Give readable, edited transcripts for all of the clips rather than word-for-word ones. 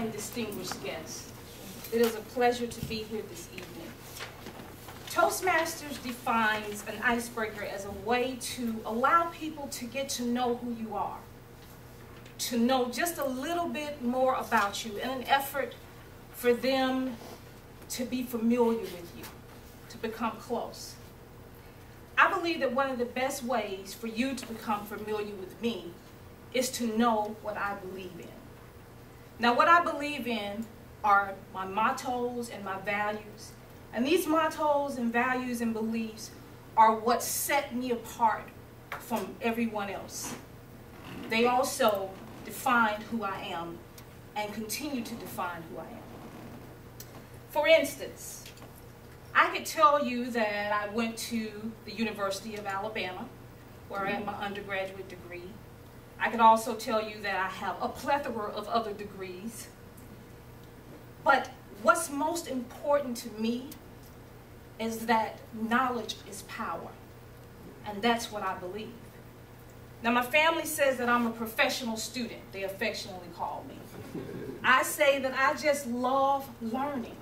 and distinguished guests. It is a pleasure to be here this evening. Toastmasters defines an icebreaker as a way to allow people to get to know who you are, to know just a little bit more about you, in an effort for them to be familiar with you, to become close. I believe that one of the best ways for you to become familiar with me is to know what I believe in. Now, what I believe in are my mottos and my values. And these mottos and values and beliefs are what set me apart from everyone else. They also define who I am and continue to define who I am. For instance, I could tell you that I went to the University of Alabama, where I had my undergraduate degree. I could also tell you that I have a plethora of other degrees. But what's most important to me is that knowledge is power. And that's what I believe. Now, my family says that I'm a professional student, they affectionately call me. I say that I just love learning.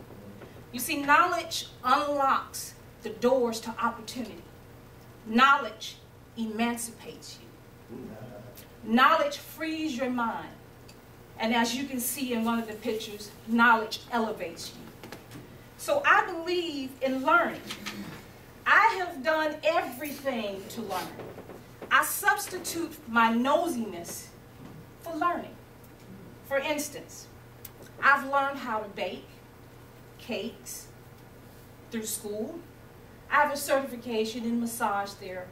You see, knowledge unlocks the doors to opportunity. Knowledge emancipates you. Knowledge frees your mind. And as you can see in one of the pictures, knowledge elevates you. So I believe in learning. I have done everything to learn. I substitute my nosiness for learning. For instance, I've learned how to bake cakes through school. I have a certification in massage therapy.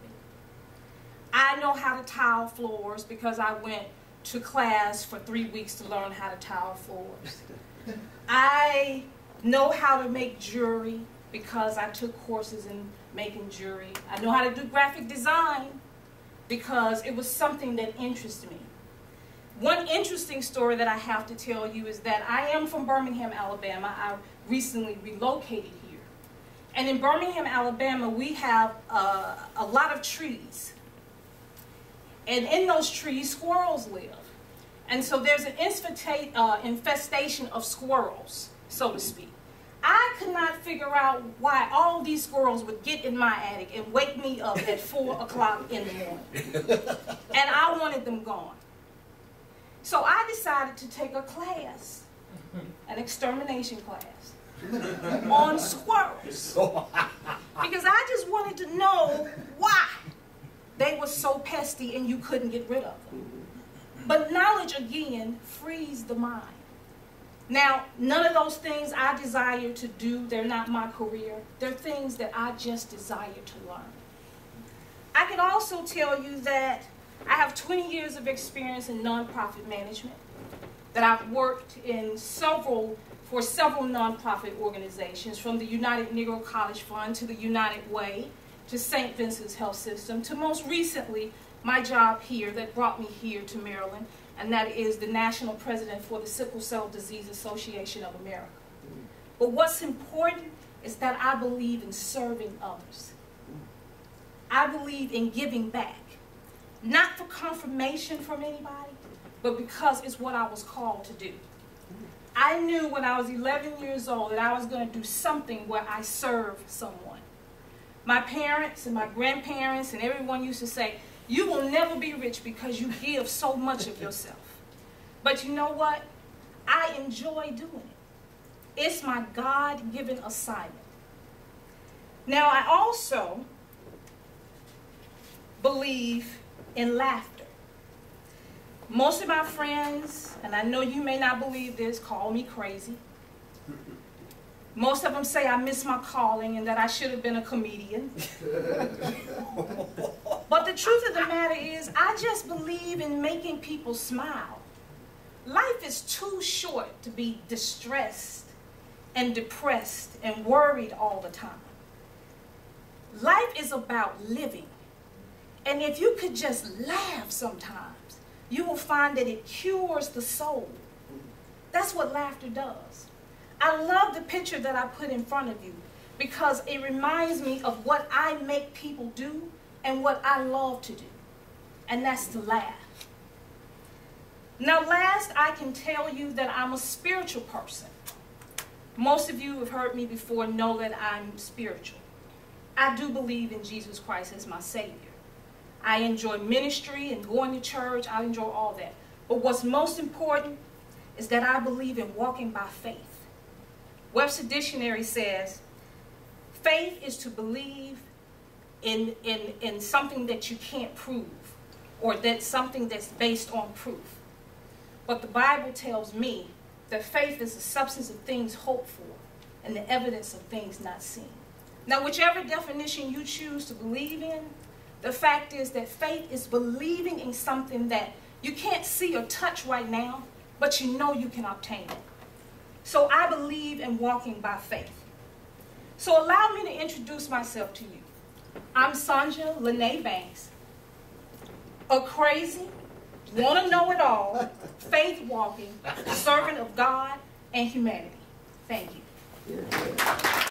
I know how to tile floors because I went to class for 3 weeks to learn how to tile floors. I know how to make jewelry because I took courses in making jewelry. I know how to do graphic design because it was something that interested me. One interesting story that I have to tell you is that I am from Birmingham, Alabama. I recently relocated here. And in Birmingham, Alabama, we have a lot of trees. And in those trees, squirrels live. And so there's an infestation of squirrels, so to speak. I could not figure out why all these squirrels would get in my attic and wake me up at 4 o'clock in the morning. And I wanted them gone. So I decided to take a class, an extermination class, on squirrels. Because I just wanted to know why they were so pesky and you couldn't get rid of them. But knowledge, again, frees the mind. Now, none of those things I desire to do, they're not my career. They're things that I just desire to learn. I can also tell you that I have 20 years of experience in nonprofit management, that I've worked for several nonprofit organizations, from the United Negro College Fund to the United Way to St. Vincent's Health System to most recently my job here that brought me here to Maryland, and that is the national president for the Sickle Cell Disease Association of America. But what's important is that I believe in serving others. I believe in giving back. Not for confirmation from anybody, but because it's what I was called to do. I knew when I was 11 years old that I was going to do something where I serve someone. My parents and my grandparents and everyone used to say, you will never be rich because you give so much of yourself. But you know what? I enjoy doing it. It's my God-given assignment. Now, I also believe in laughter. Most of my friends, and I know you may not believe this, call me crazy. Most of them say I miss my calling and that I should have been a comedian. But the truth of the matter is, I just believe in making people smile. Life is too short to be distressed and depressed and worried all the time. Life is about living. And if you could just laugh sometimes, you will find that it cures the soul. That's what laughter does. I love the picture that I put in front of you because it reminds me of what I make people do and what I love to do, and that's to laugh. Now, last, I can tell you that I'm a spiritual person. Most of you who have heard me before know that I'm spiritual. I do believe in Jesus Christ as my Savior. I enjoy ministry and going to church. I enjoy all that. But what's most important is that I believe in walking by faith. Webster Dictionary says, faith is to believe in something that you can't prove, or that's something that's based on proof. But the Bible tells me that faith is the substance of things hoped for and the evidence of things not seen. Now, whichever definition you choose to believe in, the fact is that faith is believing in something that you can't see or touch right now, but you know you can obtain it. So I believe in walking by faith. So allow me to introduce myself to you. I'm Sonja Lene Banks, a crazy, want to know it all, faith-walking servant of God and humanity. Thank you.